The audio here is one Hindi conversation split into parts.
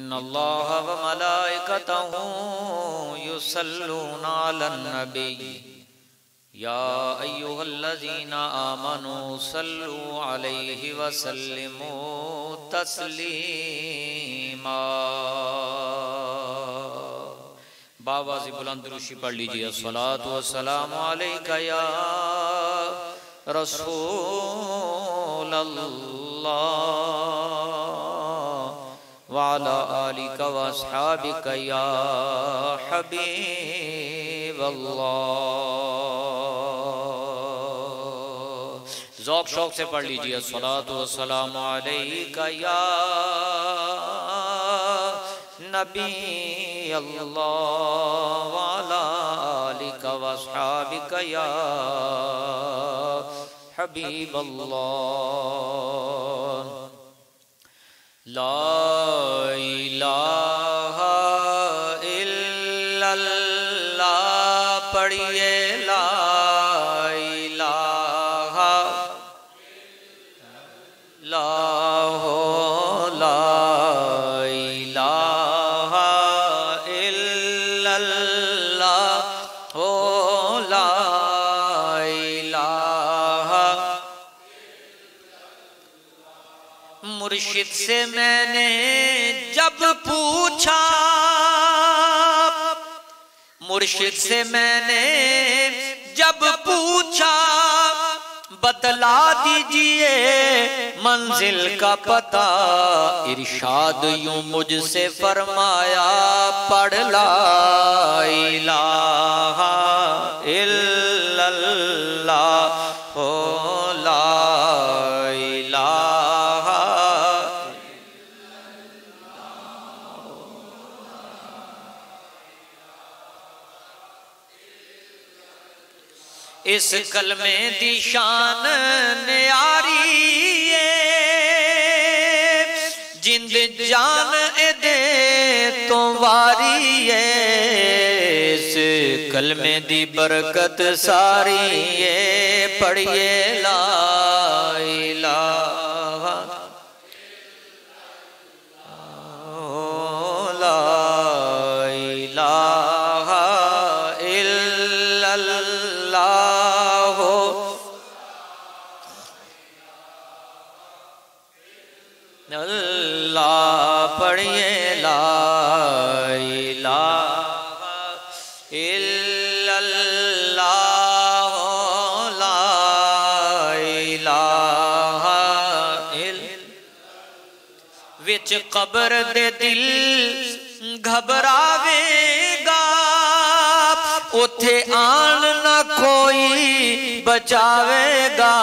इन्नल्लाह व मलाइकतहू युसल्लूना अलन नबी या अय्युहल्लज़ीना आमनू सल्लू अलैहि व सल्लिमू तस्लीमा। बावाज़ बुलंद दुरूशी पढ़ लीजिए। अस्सलातु वस्सलामु अलैका या रसूलल्लाह व अला आलिका व अस्हाबिका या हबीबल्लाह। ज़ौक़ शौक़ से पढ़ लीजिए। अस्सलातु वस्सलामु अलैका या नबी अल्लाह व अला आलिका व अस्हाबिका या हबीबल्लाह। ला इलाहा इल्लल्लाह पढ़िए। ला इलाहा इल्लल्लाह ला इलाहा इल्लल्लाह हो ला इलाहा। मुर्शिद से मैंने जब पूछा, मुर्शिद से मैंने जब पूछा, बतला दीजिए मंजिल का पता। इरशाद यूं मुझसे फरमाया, पढ़ ला इलाहा इल्लल्लाह हो ला इलाहा। इस कलमे दी शान न्यारी है, जिंद जान दे तो वारी है। इस कलमे दी बरकत सारी है, पढ़िए ला इलाहा ला इलाहा इल्लल्लाह। अल्लाह पढ़िए ला इलाहा इल्लल्लाह ला इलाहा इल्लल्लाह। विच कब्र दे दिल घबरावेगा, उथे आन ना कोई बचावेगा।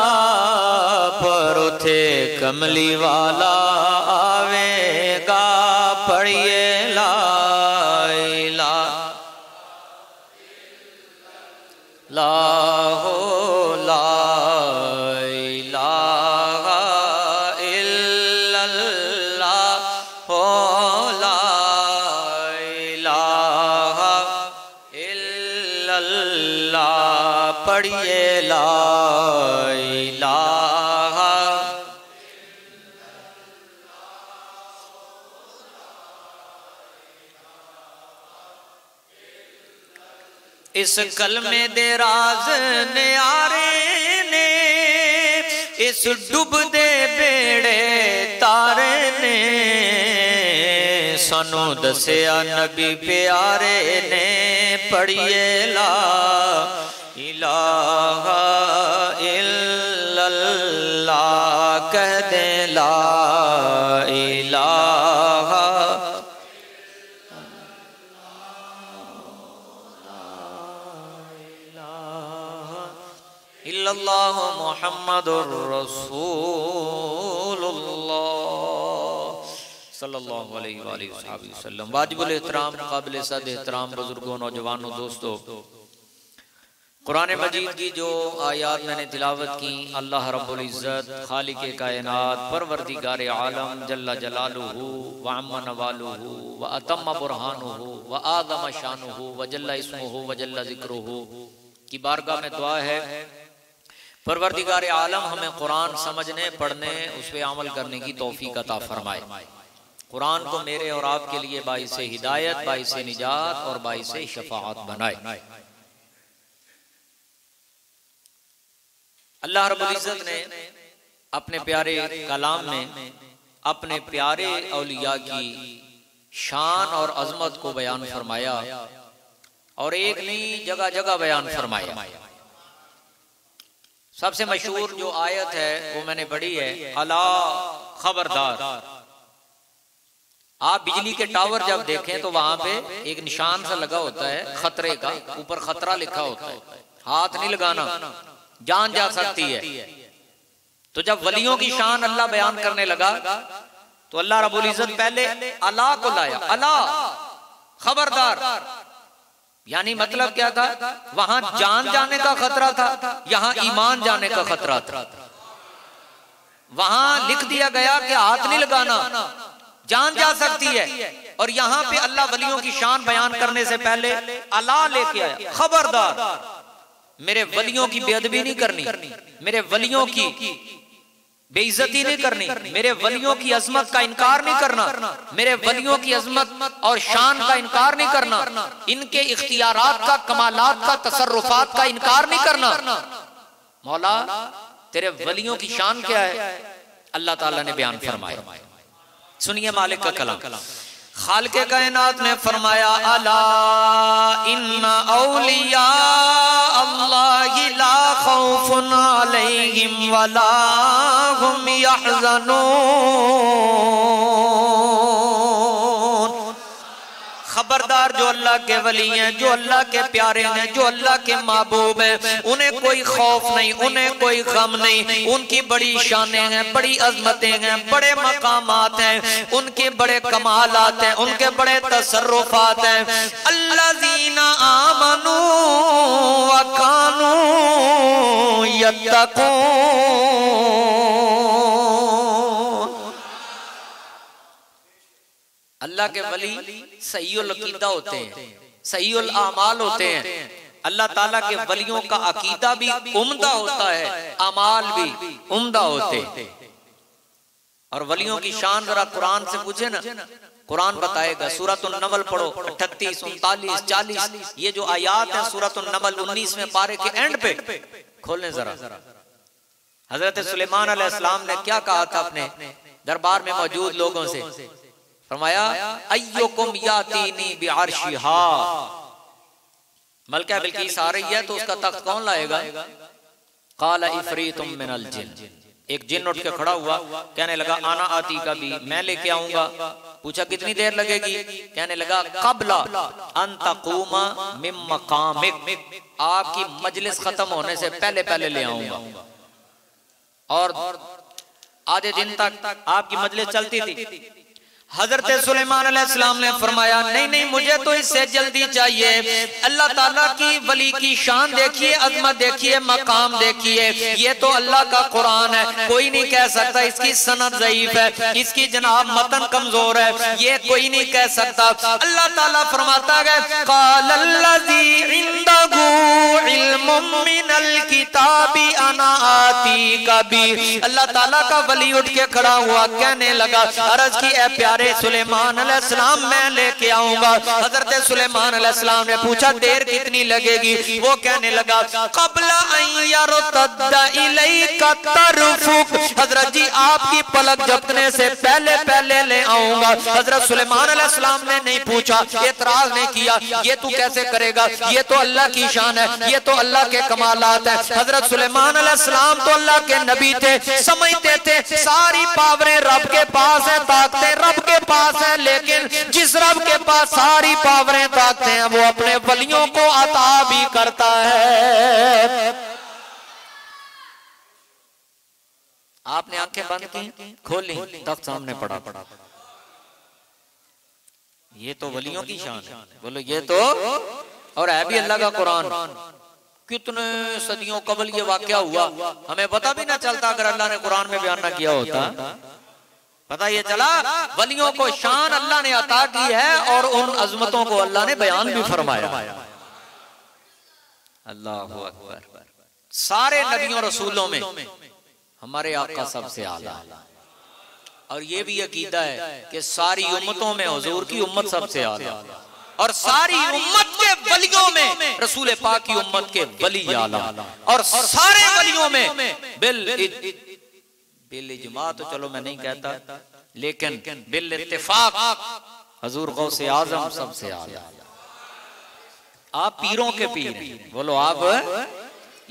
पर उथे कमली वाला आवेगा, पढ़िए ला इलाहा ला हो ला इलाहा इल्लल्लाह हो ला इलाहा इल्लल्लाह पढ़िए ला इलाहा। इस कलमे दे राज न्यारे ने, इस डुबदे बेड़े तारे ने, सानू दसिया नबी प्यारे ने, पढ़िए ला इलाहा इल्लल्लाह। कह दे ला इलाहा इल्लल्लाह मुहम्मदुर रसूलुल्लाह सल्लल्लाहु अलैहि वसल्लम। वाजिबुल एहतराम काबिल सद एहतराम बुजुर्गों, नौजवानों, दोस्तों, कुरान मजीद की जो आयात मैंने तिलावत की, अल्लाह रब्बुल इज़्ज़त खालिक़े कायनात परवरदिगार आलम जल्ला जलालुहु व अम्मा नवालुहु व अतम्मा बुरहानुहु व आज़म शानुहु व जल्ला इस्मुहु व जल्ला ज़िक्रुहु की बारगाह में दुआ है, परवरदिगार आलम हमें कुरान समझने, पढ़ने, उस पर अमल करने की तौफीक अता फरमाए। कुरान को मेरे और आपके लिए बाइस हिदायत, बाइस निजात और बाइस शफाअत बनाए। अल्लाह रब्बुल इज्जत ने अपने प्यारे कलाम में अपने प्यारे औलिया की शान और अजमत को बयान फरमाया और एक नहीं जगह जगह बयान फरमाया। सबसे मशहूर जो आयत है वो मैंने पढ़ी है, अला खबरदार। आप बिजली के टावर जब देखें तो वहां पे एक निशान सा लगा होता है खतरे का, ऊपर खतरा लिखा होता है, हाथ नहीं लगाना, जान जा सकती है। तो जब वलियों की शान अल्लाह बयान करने लगा तो अल्लाह रब्बुल इज्जत पहले अला को लाया, अला खबरदार। यानी मतलब क्या था, वहां जान जाने का खतरा था, यहां ईमान जाने का खतरा था। वहां लिख दिया गया कि हाथ नहीं लगाना, जान जा सकती है, और यहां पे अल्लाह वलियों की शान बयान करने से पहले अला लेके आया, खबरदार मेरे वलियों की बेअदबी नहीं करनी, मेरे वलियों की बेइज्जती नहीं करनी, मेरे वलियों की अजमत का इनकार नहीं करना, मेरे वलियों की अजमत और शान का इनकार नहीं करना, इनके इख्तियारात का, कमालात का, तसर्रुफात का इनकार नहीं करना। मौला तेरे वलियों की शान क्या है, अल्लाह ताला ने बयान फरमाया। सुनिए मालिक का कलाम। खालिक़े कायनात ने फरमाया, अला इन्ना औलिया अल्लाहि ला खौफुन अलैहिम वला हुम यहज़नून। खबरदार जो अल्लाह के वली हैं, जो अल्लाह के प्यारे हैं, जो अल्लाह के महबूब हैं, उन्हें कोई खौफ नहीं, उन्हें कोई गम नहीं। उनकी बड़ी शानें हैं, बड़ी अजमतें हैं, बड़े मकामात हैं, उनके बड़े कमालात हैं, उनके बड़े तसर्रुफात हैं। अल्लज़ीना आमनू व कानू यत्तकून। अल्लाह के वली सहीउल अकीदा होते हैं, सहीउल आमाल होते हैं। अल्लाह ताला के वलियों का अकीदा भी उम्दा होता है, अमाल भी उम्दा होते हैं। और वलियों की शान जरा कुरान से पूछे ना, कुरान बताएगा। सूरतुन नमल पढ़ो, 38, 39, 40 ये जो आयात है सूरतुन नमल 19वें पारे के एंड पे खोलें जरा। हजरत सुलेमान अलैहिस्सलाम ने क्या कहा था अपने दरबार में मौजूद लोगों से? फरमाया, अय्युकुम यातीनी बिअर्शिहा। मलका बिल्किस आ रही है तो उसका तख्त कौन लाएगा? काला इफरीतुम मिनल जिन। एक जिन उठ के खड़ा हुआ, कहने लगा आना आती का भी, मैं लेके आऊंगा। पूछा कितनी देर लगेगी? कहने लगा कबला अन तक़ूमा मिन मकामिक, आपकी मजलिस खत्म होने से पहले पहले ले आऊंगा। और आधे दिन तक आपकी मजलिस चलती थी। हजरत सुलेमान अलैहिस्सलाम ने फरमाया, नहीं नहीं मुझे तो इससे जल्दी चाहिए। अल्लाह ताला की वली की शान देखिए, अजमत देखिए, मकाम देखिए। ये तो अल्लाह का कुरान है, कोई नहीं कह सकता इसकी सनद ज़ईफ है, इसकी जनाब मतन कमजोर है, ये कोई नहीं कह सकता। अल्लाह ताला फरमाता है, क़ालल्लज़ी इंदहु इल्मुम मिनल किताबी अना आतीका बी। अल्लाह ताला का वली उठ के खड़ा हुआ, कहने लगा, अर्ज़ की ए प्यारे सुलेमान अलैहिस्सलाम मैं लेके आऊंगा। हजरत सुलेमान अलैहिस्सलाम ने पूछा देर कितनी लगेगी? वो कहने लगा क़ब्ला अन यरतद्दा इलैका तरफुक। हजरत जी आपकी पलक झपकने से पहले पहले ले आऊंगा। हजरत सुलेमान अलैहिस्सलाम ने नहीं पूछा, एतराज नहीं किया, ये तू कैसे करेगा, ये तो अल्लाह की शान है, ये तो अल्लाह के कमालात है। हजरत सुलेमान अलैहिस्सलाम तो अल्लाह के नबी थे, समझते थे सारी पावरें रब के पास है, ताकतें रब के पास है, लेकिन जिस रब के पास सारी पावरें ताकते हैं वो अपने वलियों को अता भी करता है। आपने आंखें बंद की, खोली, तख्त सामने पड़ा। ये तो वलियों की शान है। बोलो ये तो, और है भी अल्लाह का कुरान। कितने सदियों कबल ये वाकया हुआ, हमें पता भी ना चलता अगर अल्लाह ने कुरान में बयान ना किया होता। पता ये चला वलियों को शान अल्लाह ने अता की है और उन अजमतों को अल्लाह ने बयान भी फरमाया। अल्लाहु अकबर। सारे नबियों रसूलों में हमारे आका सबसे आला और ये भी अकीदा है कि सारी उम्मतों में हुजूर की उम्मत सबसे आला, और सारी उम्मत के वलियों में रसूल पाक की उम्मत के वली आला, और सारे वलियों में बिल इजमा तो चलो मैं नहीं कहता, लेकिन बिल इत्तिफाक हुजूर गौसे आजम सबसे आला। आप पीरों के पीर हैं, बोलो आप।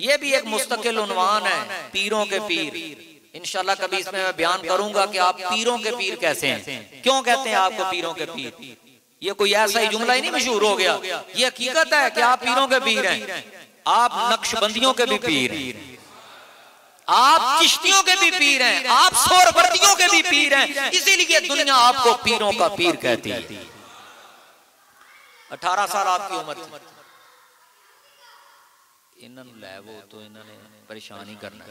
ये भी एक मुस्तकिल उन्वान है, पीरों के पीर। इंशाल्लाह कभी इसमें मैं बयान करूंगा कि आप पीरों के पीर कैसे हैं, क्यों कहते हैं आपको पीरों के पीर। ये कोई ऐसा ही जुमला ही नहीं मशहूर हो गया, ये हकीकत है कि आप पीरों के पीर हैं। आप नक्शबंदियों के भी पीर हैं, आप चिश्तियों के भी पीर हैं, आप सोहरवर्दियों के भी पीर हैं। इसीलिए दुनिया आपको पीरों का पीर कहती है। 18 साल आपकी उम्र थी, इन्होंने लैवो तो इन्होंने परेशान ही करना,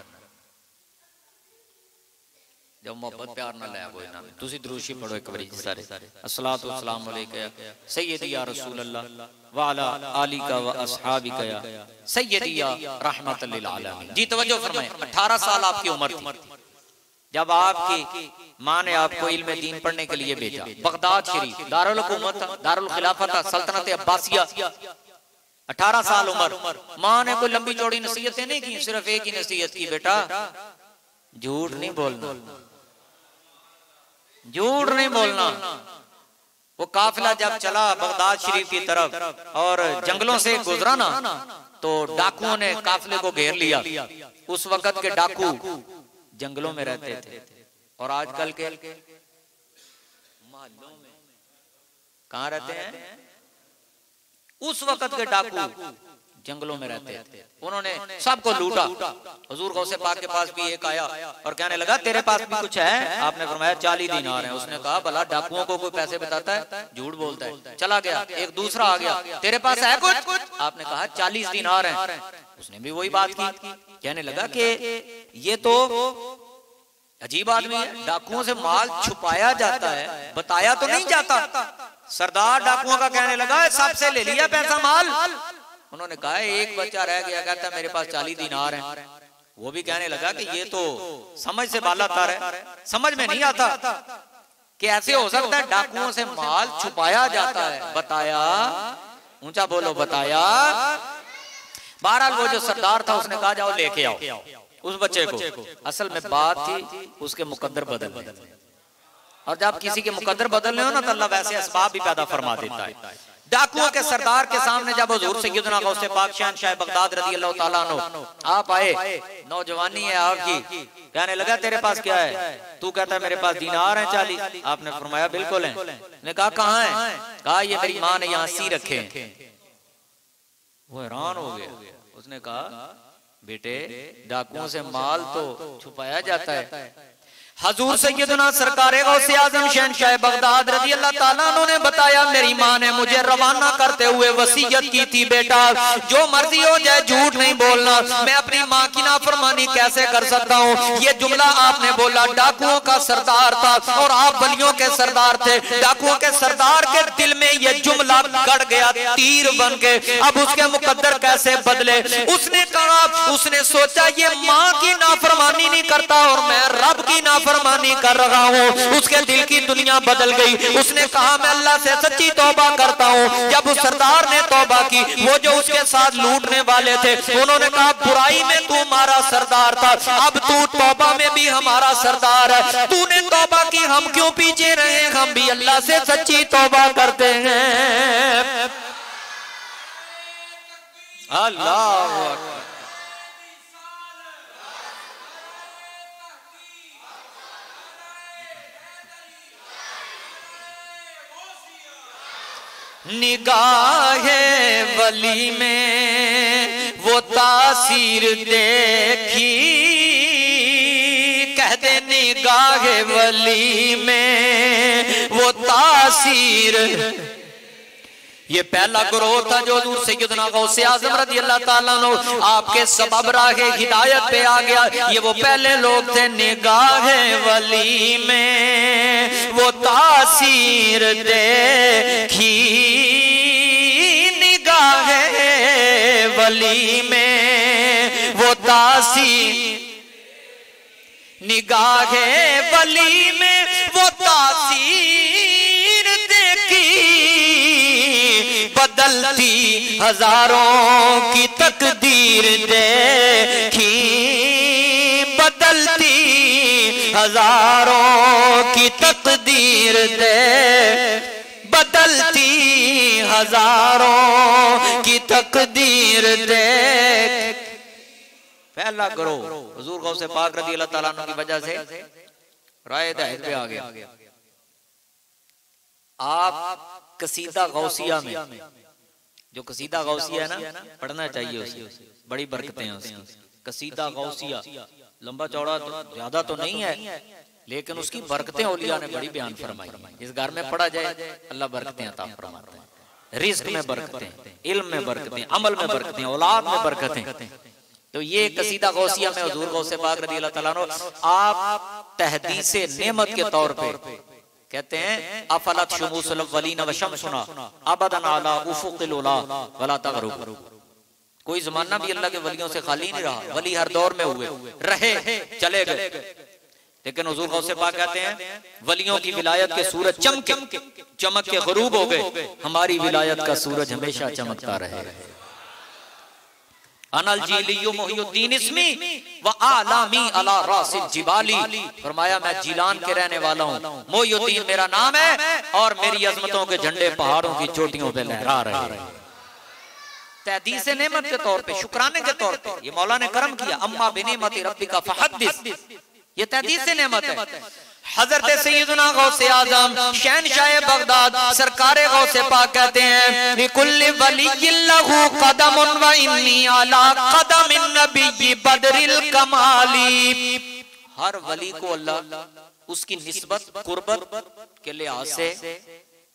जब मोहब्बत प्यार ना लैवो इन्होंने। तुसी दुरूशी पढ़ो एक बारी सारे, अस्सलातु वस्सलामु अलैका सय्यदी या रसूल अल्लाह व अला आलिका व अस्हाबिका या सय्यदी या रहमतल लिल आलमीन। जी तवज्जो फरमाएं, 18 साल आपकी उम्र थी जब आपकी माँ ने आपको इल्म दीन पढ़ने के लिए भेजा। बगदाद शरीफ दारुल हुकूमत, दारुल खिलाफत, सल्तनत अब्बासिया। 18 साल उम्र, माँ ने कोई लंबी चौड़ी नसीहतें नहीं की, सिर्फ एक ही नसीहत की, बेटा झूठ नहीं बोलना, झूठ नहीं बोलना। वो काफिला जब चला बगदाद शरीफ की तरफ और जंगलों से गुजरा ना, तो डाकुओं ने काफिले को घेर लिया। उस वक्त के डाकू जंगलों में रहते थे, और आजकल के मोहल्लों में कहाँ रहते हैं? उस वक्त के डाकू जंगलों में रहते थे। उन्होंने सबको लूटा। हुजूर गौसे पाक के पास भी एक आया और कहने लगा तेरे पास भी कुछ है? आपने फरमाया 40 दिनार हैं। उसने कहा भला डाकुओं को कोई पैसे बताता है? झूठ बोलता है। चला गया। एक दूसरा आ गया, तेरे पास है कुछ? आपने कहा 40 दिनार हैं। उसने भी वही बात की। कहने लगा कि ये तो अजीब आदमी है, डाकुओं से माल छुपाया जाता है, बताया तो नहीं जाता। सरदार डाकुओं का कहने लगा सबसे ले लिया पैसा माल। उन्होंने कहा एक बच्चा रह गया, कहता मेरे पास 40 दिनार हैं। वो भी कहने लगा कि ये तो समझ से बालातर है, समझ में नहीं आता कि ऐसे हो सकता है डाकुओं से माल छुपाया जाता है। बताया, ऊंचा बोलो, बताया। बहरहाल वो जो सरदार था उसने कहा जाओ लेके आओ उस बच्चे को। असल में बात थी उसके मुकद्दर बदल, और जब किसी के मुकद्दर बदलने हो ना तो अल्लाह वैसे असबाब भी पैदा फरमा देता है। डाकुओं के सरदार के सामने जब हुजूर सैयदना गौसे पाक शहंशाह बगदाद रज़ी अल्लाह तआला अन्हु आप आए, नौजवानी है आपकी, कहने लगा तेरे पास क्या है? तू कहता है मेरे पास दिनार हैं 40। आपने फरमाया बिल्कुल है। ने कहा कहाँ है? कहा ये मेरी माँ ने यहाँ सी रखे हैं। वो हैरान हो गया। उसने कहा बेटे डाकुओं से माल तो छुपाया जाता है। हजूर सैयदना सरकार गौसे आजम शहंशाह बगदाद रज़ी अल्लाह ताला अन्हु ने बताया मेरी माँ ने मुझे रवाना करते हुए वसीयत की थी बेटा जो मर्जी हो जाए झूठ नहीं बोलना। मैं अपनी माँ की नाफरमानी कैसे कर सकता हूँ? ये जुमला आपने बोला डाकुओं का सरदार था और आप वलियों के सरदार थे। डाकुओं के सरदार के दिल में ये जुमला गड़ गया तीर बन के। अब उसके मुकद्दर कैसे बदले? उसने कहा, उसने सोचा ये माँ की नाफरमानी नहीं करता और मैं रब की फरमानी कर रहा हूँ। उसके दिल की दुनिया बदल गई। उसने कहा मैं अल्लाह से सच्ची तौबा करता हूँ। जब उस सरदार ने तौबा की, वो जो उसके साथ लूटने वाले थे उन्होंने कहा बुराई में तू हमारा सरदार था, अब तू तौबा में भी हमारा सरदार है। तूने तौबा की, हम क्यों पीछे रहे? हम भी अल्लाह से सच्ची तौबा करते हैं। अल्लाह निगाहे वली में वो तासीर देखी, कह दे निगाहे वली में वो तासीर। ये पहला ग्रोह था जो हजूर सैयदना गौसे आज़म रज़ी अल्लाह ताला अन्हु आपके सबब राहे हिदायत पे आ गया। ये वो पहले लोग थे। निगाहे वली में वो तासीर देखी, निगाहे वली में वो तासीर, निगाहे वली में हजारों की तकदीर देखी बदलती, हजारों की तकदीर दे बदलती, हजारों की तकदीर दे। पहला करो हुजूर गौसे पाक रज़ी अल्लाह ताला अन्हु की वजह से राय हिदायत पे आ गया। आप कसीदा गौसिया में, जो कसीदा गौसिया है ना, पढ़ना चाहिए उसे, बड़ी बरकतें हैं उसकी। कसीदा गौसिया लंबा चौड़ा तो ज्यादा तो नहीं है, लेकिन उसकी बरकतें औलिया ने बड़ी बयान फरमाई। इस घर में पढ़ा जाए अल्लाह बरकतें अता फरमाता है। रिज़्क में बरकतें, इल्म में बरकतें, अमल में बरकतें, औलाद में बरकतें। तो ये कसीदा गौसिया में हुजूर गौसे पाक रज़ी अल्लाह ताला अन्हु आप तहदीसे नेमत के तौर पे कहते हैं अफलत शुमूसल अव्वलीन व शम्सुना अबदन अला उफुकिल उला वला तगरुब। कोई जमाना भी अल्लाह के वलियों से खाली नहीं रहा, वली हर दौर में हुए, रहे, चले गए, लेकिन हुजूर गौसे पाक कहते हैं वलियों की विलायत के सूरज चमक के गरूब हो गए, हमारी विलायत का सूरज हमेशा चमकता रहे। अनल जीलियु मुहियुद्दीन इस्मी व आलामी अला रासिल जिबाली, फरमाया मैं जीलान के रहने वाला हूँ, मुहियुद्दीन मेरा नाम है और मेरी अजमतों के झंडे पहाड़ों की चोटियों पे लहरा रहे हैं। तहदीस नेमत के तौर पे, शुक्राने के तौर पे ये मौला ने करम किया। अम्मा बिनेमति रब्बिका फहद्दिस, ये तहदीस नेमत है। हजरत सैयदना गौसे आजम शहनशाह बगदाद सरकारे गौसे पाक कहते हैं लिकुल्लि वलिय्यिन लहू कदमुन व इन्नी अला कदमिन नबिय्यि बदरिल कमाली। हर वली को अल्लाह उसकी निस्बत कुर्बत के लिहाज से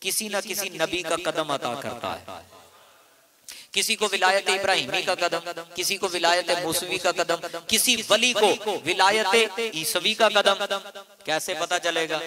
किसी न किसी नबी का कदम अता करता है। किसी को विलायत इब्राहिमी का कदम, किसी को विलायत मूसवी का कदम, किसी वली को विलायत ईसवी का कदम। कैसे पता चलेगा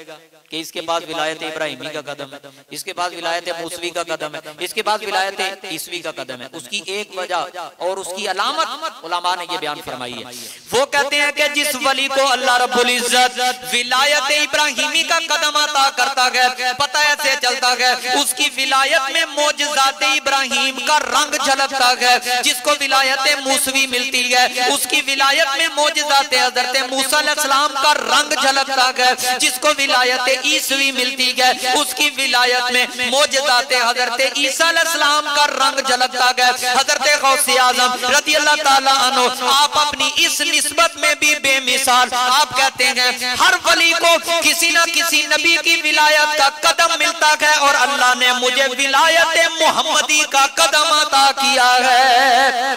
कि इसके पास विलायत इब्राहिमी का कदम है, इसके पास विलायत मूसवी का कदम है, इसके पास विलायत ईसवी का कदम है? उसकी एक वजह और उसकी अलामत उलमा ने ये बयान फरमाई है। वो कहते हैं कि जिस वली को अल्लाह रब्बुल इज्जत विलायत इब्राहिमी का कदम अता करता है, पता ऐसे चलता है उसकी विलायत में मोजज़ात इब्राहिम का रंग झलकता है। जिसको विलायत मूसवी मिलती है उसकी विलायत में मोजज़ात हज़रत मूसा अलैहिस्सलाम का रंग झलकता है। जिसको विलायत ईसवी मिलती है उसकी विलायत में मोजज़ात हज़रत ईसा अलैहिस्सलाम का रंग झलकता है। हज़रत गौसे आज़म रज़ी अल्लाह ताला अन्हु आप अपनी इस निस्बत में भी बेमिसाल। आप कहते हैं हर वली को किसी न किसी नबी की विलायत का कदम मिलता है और अल्लाह ने मुझे विलायत मुहम्मदी का कदम अता किया है।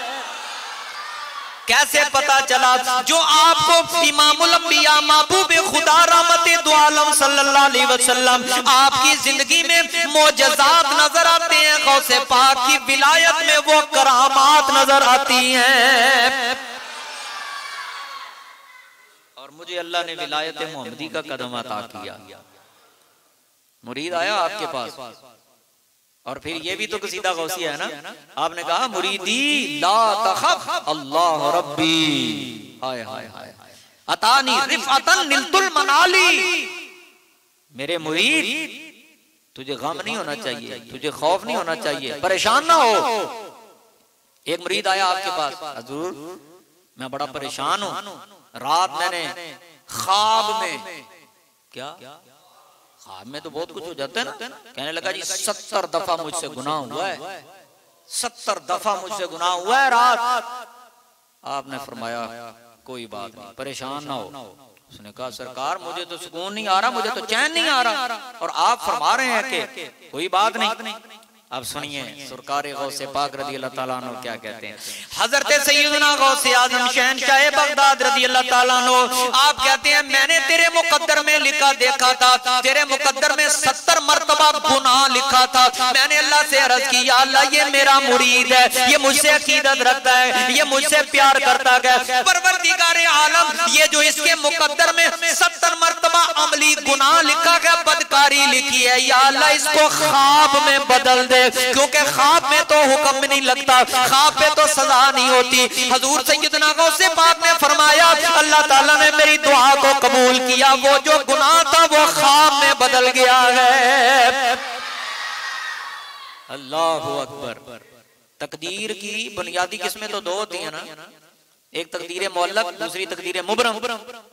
कैसे पता चला? जो आपको इमामुल अंबिया महबूब खुदा रहमत दो आलम सल्लल्लाहु अलैहि वसल्लम आपकी जिंदगी में मोजज़ात नजर आते हैं, गौसे पाक की विलायत में वो करामात नजर आती हैं। और मुझे अल्लाह ने विलायत मोहम्मदी का कदम अता किया। मुरीद आया आपके पास और फिर ये भी तो कसीदा गौसिया है ना। आपने कहा मुरीदी ला तखफ अल्लाह रब्बी, हाय हाय हाय अतानी रिफअतन निलतुल मनाली। मेरे मुरीद तुझे गम नहीं होना चाहिए, तुझे खौफ नहीं होना चाहिए, परेशान ना हो। एक मुरीद आया आपके पास, हजूर मैं बड़ा परेशान हूं, रात मैंने ख्वाब में, क्या ख्वाब में तो बहुत कुछ हो जाता है ना। कहने लगा जी 70 दफा मुझसे गुनाह हुआ है, 70 दफा मुझसे गुनाह हुआ है रात। आपने फरमाया कोई बात नहीं, परेशान ना हो। उसने कहा सरकार मुझे तो सुकून नहीं आ रहा, मुझे तो चैन नहीं आ रहा, और आप फरमा रहे हैं कि कोई बात नहीं। अब सुनिए सरकार गौसे पाक रज़ी अल्लाह ताला अन्हु क्या कहते हैं। हजरत सैयदना गौसे आज़म शहनशाह बगदाद रज़ी अल्लाह ताला अन्हु आप कहते हैं मैंने तेरे मुकद्दर में लिखा देखा था, तेरे मुकद्दर में 70 मर्तबा गुनाह लिखा था। मैंने अल्लाह से अर्ज की या अल्लाह ये मेरा मुरीद है, ये मुझसे अकीदत रखता है, ये मुझसे प्यार करता है, परवरदिगार आलम ये जो इसके मुकद्दर में 70 मर्तबा अमली गुनाह लिखा है, बदकारी लिखी है, या अल्लाह इसको ख्वाब में बदल दे, क्योंकि ख्वाब में तो हुक्म नहीं लगता, ख्वाब में तो सजा नहीं होती। हजूर सैयदना गौसे पाक ने फरमाया अल्लाह ताला ने मेरी दुआ को कबूल किया, वो जो गुनाह था वो ख्वाब में बदल गया है। अल्लाहु अकबर। तकदीर की बुनियादी किस्में तो दो होती है ना, एक तकदीर मुअल्लक, दूसरी तकदीर मुबरम।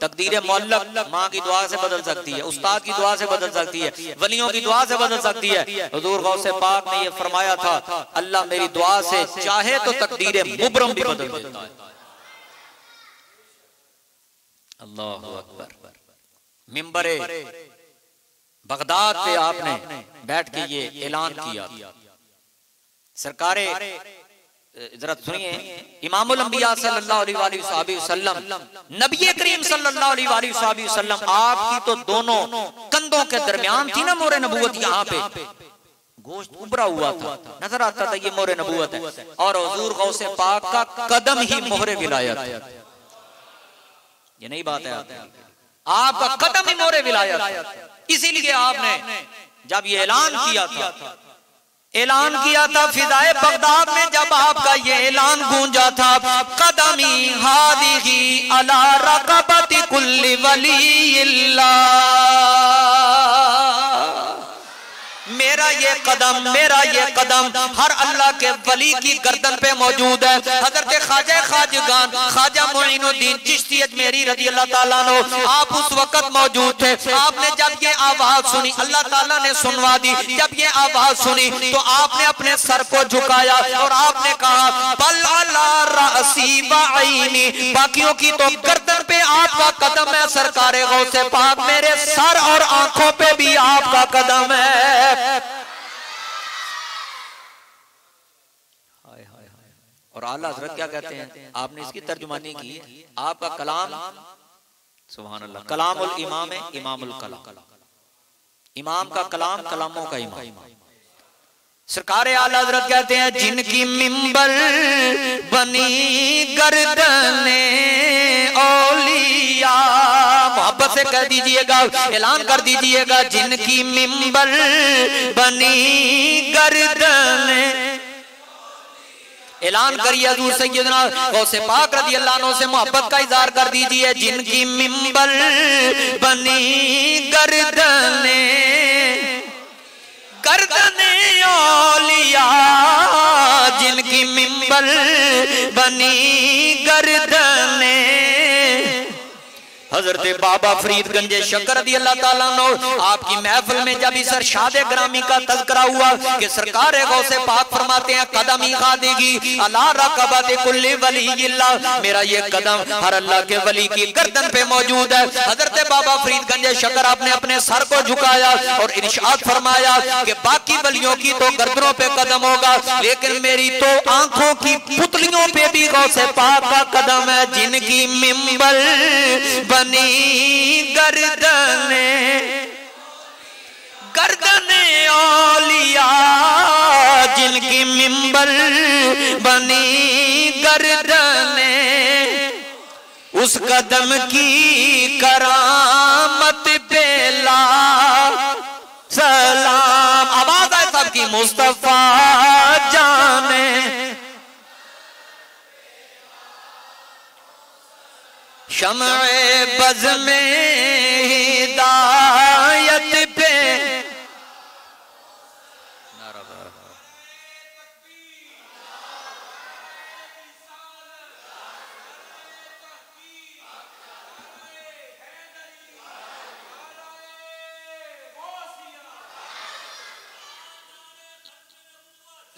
तकदीर मुअल्लक माँ की दुआ से बदल सकती है, उस्ताद की दुआ से बदल सकती है, वलियों की दुआ से बदल सकती है। हुजूर गौसे पाक ने ये फरमाया था, अल्लाह मेरी दुआ से चाहे तो तकदीर मुबरम भी बदल देता है। अल्लाहु अकबर। मिंबरे बगदाद पे आपने बैठ के ये ऐलान किया। सरकारे जरा सुनिए, इमामुल अंबिया सल्लल्लाहु अलैहि वसल्लम, नबी करीम सल्लल्लाहु अलैहि वसल्लम, आपकी तो दोनों कंधों के दरमियान थी ना मोहरे नबूवत, यहाँ पे गोश्त उभरा हुआ था, नजर आता था ये मोहरे नबूवत है। और हुजूर गौसे पाक का कदम ही मोहरे विलायत, ये नहीं बात है, आपका कदम ही मोहरे विलायत। इसीलिए आपने जब ये ऐलान किया था फिजाए बगदाद में, जब आपका ये ऐलान गूंजा था, कदमी हादिही अला रक़बति कुल्ली वलीइल्लाह, मेरा ये कदम हर अल्लाह के वली की गर्दन पे मौजूद है। हजरत ख्वाजा खाजगान ख्वाजा मोइनुद्दीन चिश्ती अजमेरी रज़ी अल्लाह ताला अन्हु, आप उस वक्त मौजूद थे। आपने जब ये आवाज सुनी, अल्लाह ताला ने सुनवा दी, जब ये आवाज सुनी तो आपने अपने सर को झुकाया और आपने कहा, बल अला रअसी व ऐनी, बाकियों की तो गर्दन पे आपका कदम है सरकारे गौसे पाक, मेरे सर और आंखों पे भी आपका कदम है। और आला हज़रत क्या कहते हैं, आपने इसकी तर्जुमानी की, आपका कलाम सुभान अल्लाह, कलामुल इमाम है, इमामुल कलाम, इमाम का कलाम कलामों का इमाम। सरकारे आला हज़रत कहते हैं, जिनकी मिंबर बनी गर्दने औलिया, मोहब्बत से कह दीजिएगा, ऐलान कर दीजिएगा, जिनकी मिंबर बनी गर्दने, ऐलान करिए हज़ूर सैयदना गौसे पाक रज़ी अल्लाह अन्हु से मोहब्बत का इज़हार कर दीजिए, जिनकी मिंबर बनी गर्दने, गर्दने औलिया, जिनकी मिंबर बनी गर्दने। हजरत बाबा फरीद गंजे शकर रज़ी अल्लाह ताला अन्हु, आपकी महफिल में जब इस अरशाद ग्रामी का तज़किरा हुआ कि सरकार गौसे पाक फरमाते हैं, कदम ही खादेगी अला रक़बति कुल्ली वलीइल्लाह, मेरा ये कदम हर अल्लाह के वली की गर्दन पे मौजूद है। हजरत बाबा फरीद गंजे शकर आपने अपने सर को झुकाया और इरशाद फरमाया कि बाकी वलियों की तो गर्दनों पे कदम होगा, लेकिन मेरी तो आंखों की पुतलियों पे भी गौसे पाक का कदम है, जिनकी मिंबर बनी गर्दने, गर्दने औलिया, जिनकी मिंबर बनी गर्दने, उस कदम की करामत पे ला सलाम। आवाज है सबकी, मुस्तफा जाने, शम्ए बज़ में हिदायत पे,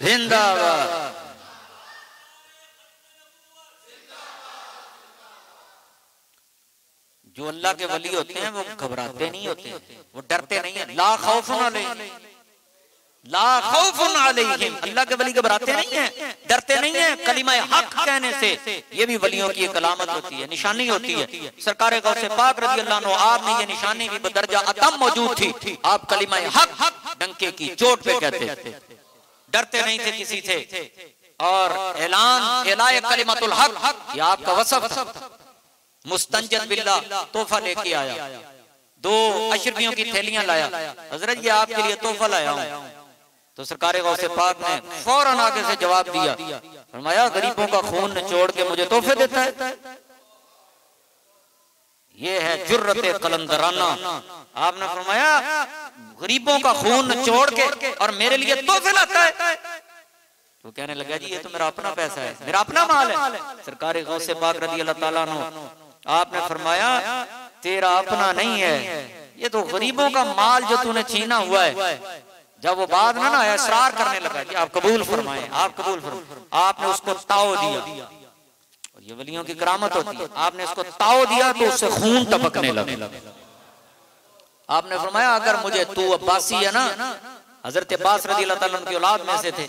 जिंदाबाद। जो अल्लाह के वली होते हैं वो घबराते नहीं होते, वो डरते नहीं है। ला खौफुन अलैहिम, ला खौफुन अलैहिम, अल्लाह के वली घबराते नहीं है, डरते नहीं है। कलिमा हक कहने से ये भी वलियों की एक अलामत होती है, निशानी होती है। सरकार गौसे पाक रज़ी अल्लाह अन्हु, आप में ये निशानी भी बदरजा अतम मौजूद थी। आप कलिमा हक डंके की चोट पे कहते, डरते नहीं थे किसी से। और ऐलान इलाए कलिमतुल हक, ये आपका वसफ था। मुस्तंजद बिल्लाह तोहफा लेके आया, 2 अशरफियों की थैलियां लाया, हजरत ये आपके लिए तोहफा लाया हूं। तो सरकार गौसे पाक ने फौरन आगे से जवाब दिया, फरमाया गरीबों का खून निचोड़ के मुझे तोहफे देता है, ये है जुर्रत कलंदराना। आपने फरमाया गरीबों का खून निचोड़ के और मेरे लिए तोहफे लाता है, तो कहने लगा जी ये तो मेरा अपना पैसा है, मेरा अपना माल है। सरकार गौसे पाक रज़ी अल्लाह ताला अन्हु आपने फरमाया तेरा अपना नहीं है, ये तो गरीबों का माल जो तूने छीना हुआ है। जब वो बात ना इसरार करने लगा कि आप कबूल फरमाएं, आप कबूल फरमाएं, आपने उसको ताव दिया। और ये वलियों की करामत होती है, आपने उसको ताव दिया तो उससे खून टपकने लगा। आपने फरमाया अगर मुझे तू अब्बासी है ना, हजरत अब्बास रज़ी अल्लाह ताला की औलाद में से थे,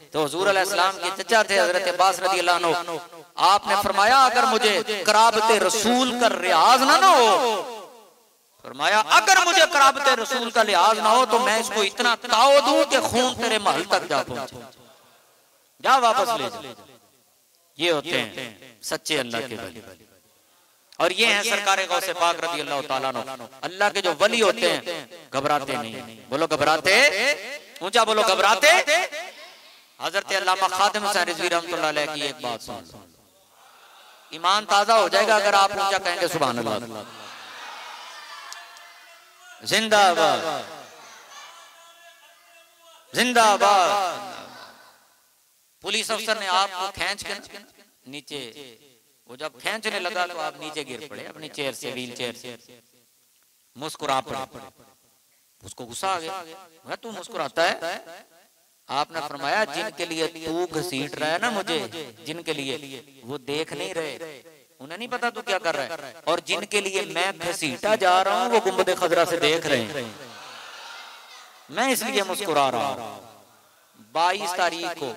तो हुजूर अलैहिस्सलाम के चचा थे हजरत अब्बास रज़ी अल्लाह अन्हु। आपने फरमाया अगर मुझे कराबते रसूल का रियाज ना हो, फरमाया अगर मुझे कराबते रसूल का लिहाज ना हो तो मैं इसको इतना ताव दूं कि खून तेरे महल तक जा पहुंचे, जा वापस ले जा। ये होते हैं सच्चे अल्लाह के वली, और ये हैं सरकार गौसे पाक रज़ी अल्लाह ताला अन्हु। अल्लाह के जो वली होते हैं घबराते नहीं। बोलो घबराते, ऊंचा बोलो घबराते। हजरत अल्लामा खादिम हुसैन रिज़वी रहमतुल्लाह अलैह की एक बात सुन लो, ईमान ताजा हो जाएगा अगर आप ऊंचा कहेंगे सुभान अल्लाह। जिंदाबाद जिंदाबाद। पुलिस अफसर ने आपको खींच के नीचे, वो जब खींचने लगा तो आप नीचे गिर पड़े अपनी चेयर से, व्हील चेयर से, मुस्कुरा पड़े। उसको गुस्सा आ गया, तू मुस्कुराता है? आपने फरमाया जिनके लिए तू घसीट रहा है ना मुझे, जिनके लिए वो देख नहीं रहे, उन्हें नहीं पता तू क्या कर रहा है, और जिनके लिए मैं घसीटा जा रहा हूं वो गुंबद खजरा से देख रहे हैं, मैं इसलिए मुस्कुरा रहा हूं। 22 तारीख को